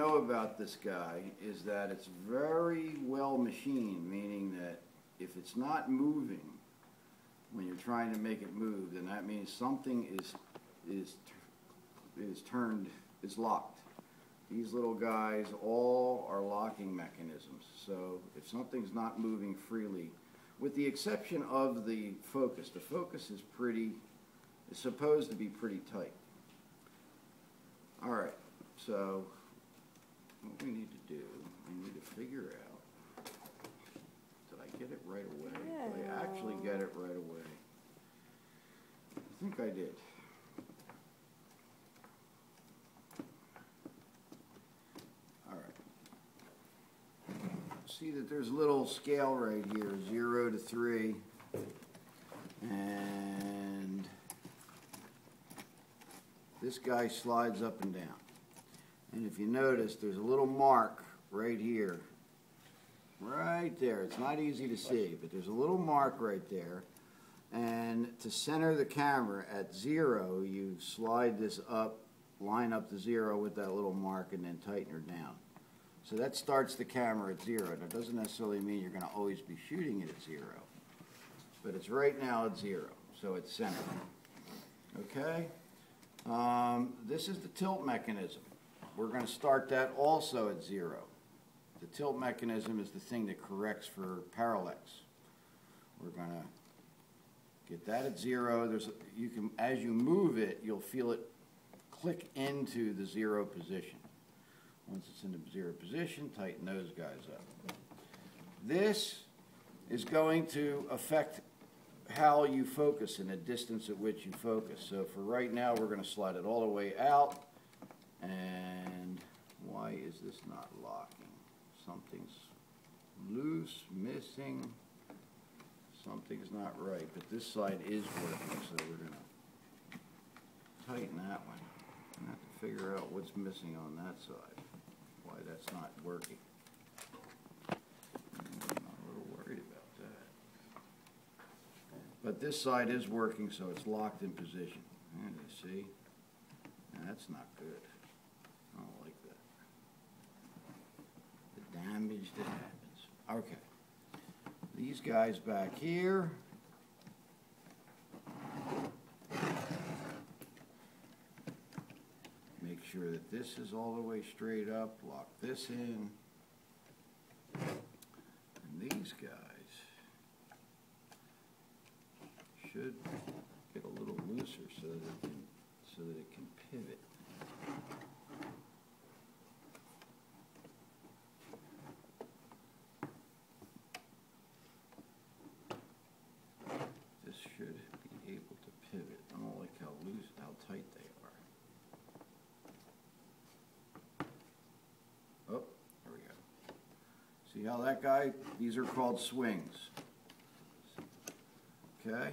know about this guy is that it's very well machined, meaning that if it's not moving when you're trying to make it move, then that means something is locked. These little guys all are locking mechanisms. So if something's not moving freely, with the exception of the focus is supposed to be pretty tight. All right, so what we need to do, we need to figure out, did I get it right away? Did I actually get it right away? I think I did. All right. See that there's a little scale right here, 0 to 3, and this guy slides up and down. And if you notice, there's a little mark right here, right there. It's not easy to see, but there's a little mark right there. And to center the camera at 0, you slide this up, line up the 0 with that little mark, and then tighten her down. So that starts the camera at 0. That doesn't necessarily mean you're going to always be shooting it at 0, but it's right now at 0, so it's centered. Okay? This is the tilt mechanism. We're going to start that also at 0. The tilt mechanism is the thing that corrects for parallax. We're going to get that at 0. As you move it, you'll feel it click into the 0 position. Once it's in the 0 position, tighten those guys up. This is going to affect how you focus and the distance at which you focus. So for right now, we're going to slide it all the way out. And why is this not locking? Something's loose, missing. Something's not right, but this side is working, so we're going to tighten that one. I have to figure out what's missing on that side, why that's not working. I'm a little worried about that. But this side is working, so it's locked in position. And you see, that's not good. I don't like that. The damage that happens. Okay. These guys back here. Make sure that this is all the way straight up. Lock this in. And these guys should get a little looser so that it can pivot. This should be able to pivot. I don't like how tight they are. Oh, there we go. See how that guy, these are called swings. Okay,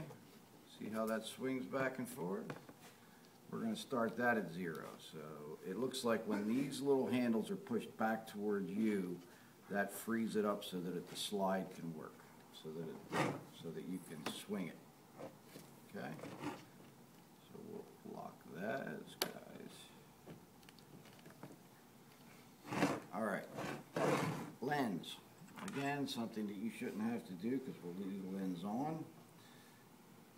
see how that swings back and forth? We're going to start that at 0. So it looks like when these little handles are pushed back towards you, that frees it up so that the slide can work, so that you can swing it. Okay, so we'll lock those guys. All right, lens. Again, something that you shouldn't have to do because we'll leave the lens on.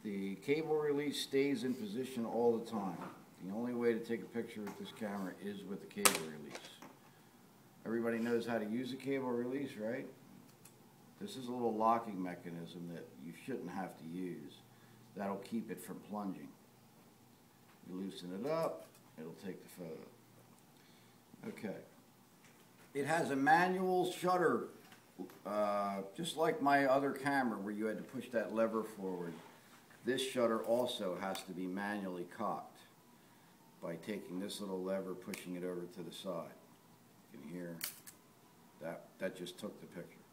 The cable release stays in position all the time. The only way to take a picture with this camera is with the cable release. Everybody knows how to use a cable release, right? This is a little locking mechanism that you shouldn't have to use. That'll keep it from plunging. You loosen it up, it'll take the photo. Okay. It has a manual shutter, just like my other camera where you had to push that lever forward. This shutter also has to be manually cocked by taking this little lever, pushing it over to the side. You can hear that just took the picture.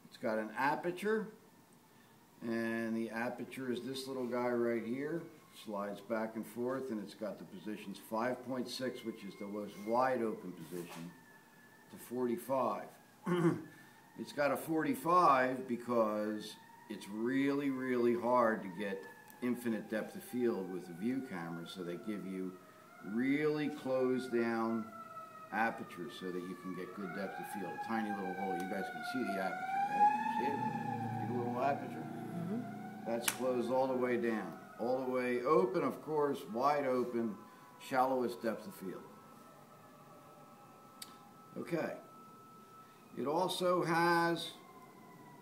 It's got an aperture, and the aperture is this little guy right here. Slides back and forth, and it's got the positions 5.6, which is the most wide open position, to 45. It's got a 45 because it's really, really hard to get infinite depth of field with a view camera, so they give you really closed down aperture so that you can get good depth of field. A tiny little hole. You guys can see the aperture, right? See it? See the little aperture? That's closed all the way down. All the way open, of course, wide open, shallowest depth of field. Okay. It also has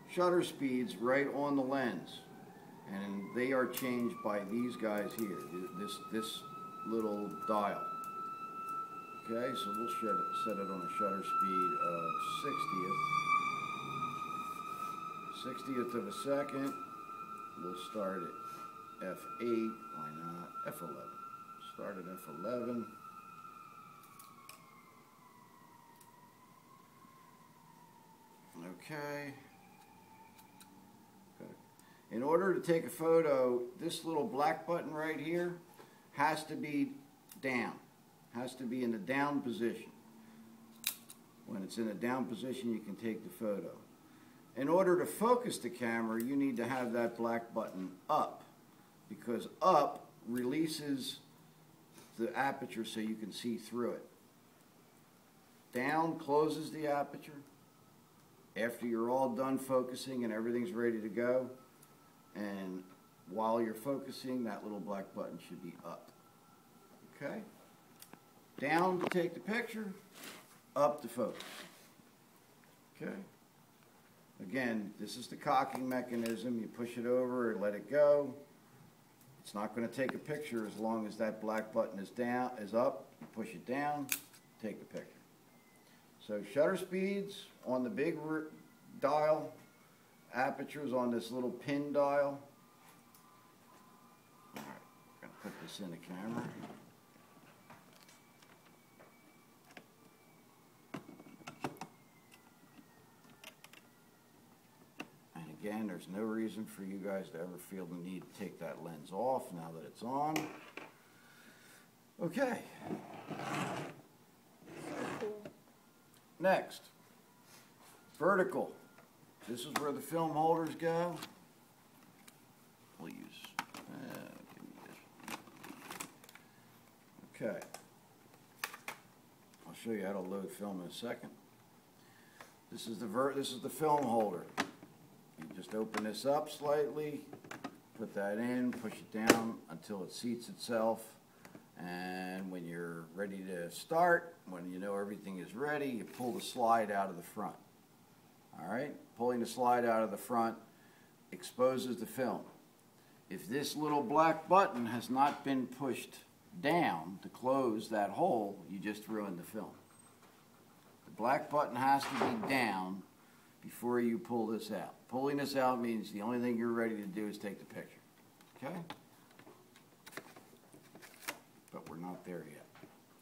shutter speeds right on the lens, and they are changed by these guys here, this little dial. Okay, so we'll set it on a shutter speed of 60th of a second. We'll start at f8, why not, f11. Start at f11. Okay. Good. In order to take a photo, this little black button right here has to be down. Has to be in the down position. When it's in a down position, you can take the photo. In order to focus the camera, you need to have that black button up, because up releases the aperture so you can see through it. Down closes the aperture. After you're all done focusing and everything's ready to go, and while you're focusing, that little black button should be up. Okay? Down to take the picture, up to focus. Okay? Again, this is the cocking mechanism. You push it over and let it go. It's not going to take a picture as long as that black button is up. You push it down, take the picture. So shutter speeds on the big dial, apertures on this little pin dial. All right, I'm going to put this in the camera. And again, there's no reason for you guys to ever feel the need to take that lens off now that it's on. Okay. Next, vertical. This is where the film holders go. We'll use, okay. I'll show you how to load film in a second. This is the film holder. You just open this up slightly, put that in, push it down until it seats itself. And when you're ready to start, when you know everything is ready, you pull the slide out of the front. All right? Pulling the slide out of the front exposes the film. If this little black button has not been pushed down to close that hole, you just ruined the film. The black button has to be down before you pull this out. Pulling this out means the only thing you're ready to do is take the picture. Okay? But we're not there yet.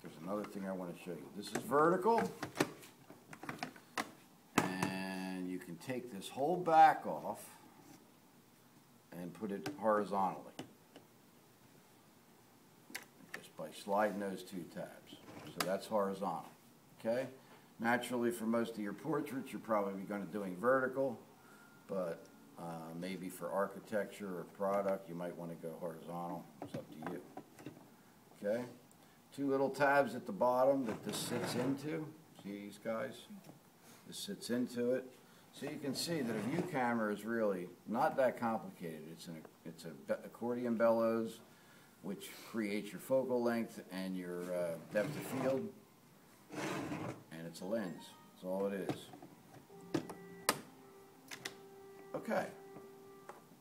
There's another thing I want to show you. This is vertical, and you can take this whole back off and put it horizontally just by sliding those two tabs. So that's horizontal. Okay? Naturally, for most of your portraits, you're probably going to be doing vertical, but maybe for architecture or product, you might want to go horizontal. It's up to you. Okay, two little tabs at the bottom that this sits into. See these guys? This sits into it. So you can see that a view camera is really not that complicated. It's an accordion bellows, which creates your focal length and your depth of field. And it's a lens. That's all it is. Okay.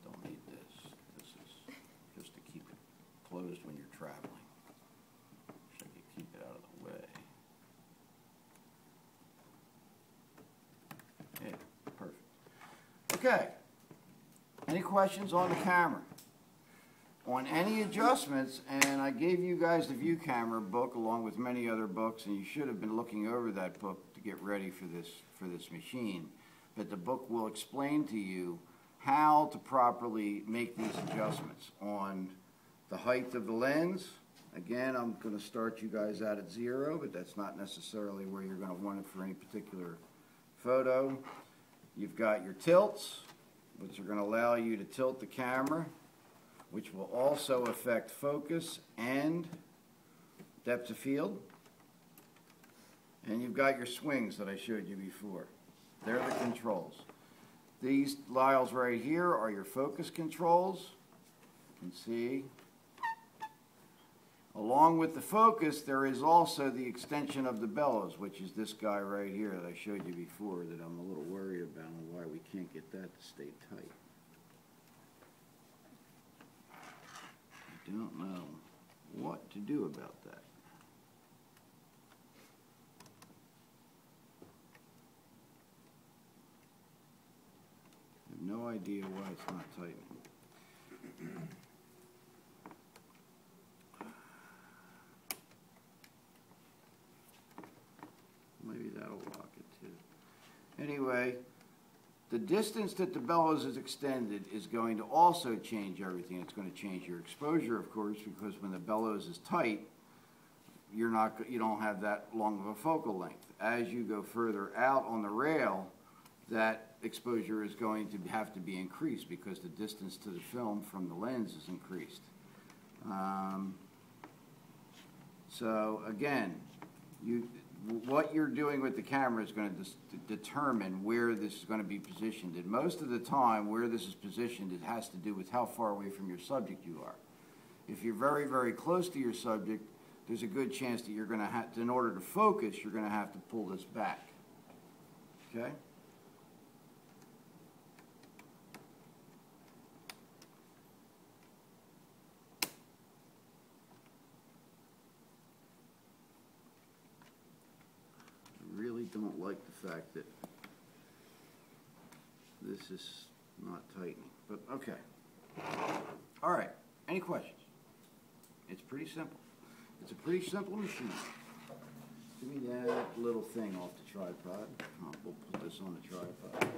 Don't need this. This is just to keep it closed when you're traveling. So you keep it out of the way. Yeah, perfect. Okay. Any questions on the camera? On any adjustments, and I gave you guys the view camera book along with many other books, and you should have been looking over that book to get ready for this machine. But the book will explain to you how to properly make these adjustments on the height of the lens. Again, I'm going to start you guys out at 0, but that's not necessarily where you're going to want it for any particular photo. You've got your tilts, which are going to allow you to tilt the camera, which will also affect focus and depth of field, and you've got your swings that I showed you before. They're the controls. These dials right here are your focus controls. You can see. Along with the focus, there is also the extension of the bellows, which is this guy right here that I showed you before that I'm a little worried about and why we can't get that to stay tight. I don't know what to do about that. I have no idea why it's not tightening. Maybe that'll lock it too. Anyway, the distance that the bellows is extended is going to also change everything. It's going to change your exposure, of course, because when the bellows is tight, you don't have that long of a focal length. As you go further out on the rail, that exposure is going to have to be increased because the distance to the film from the lens is increased. So again, what you're doing with the camera is going to determine where this is going to be positioned. And most of the time, where this is positioned, it has to do with how far away from your subject you are. If you're very, very close to your subject, there's a good chance that you're going to have to, in order to focus, you're going to have to pull this back. Okay? Really don't like the fact that this is not tightening, but okay. All right, any questions? It's pretty simple. It's a pretty simple machine. Give me that little thing off the tripod. We'll put this on the tripod.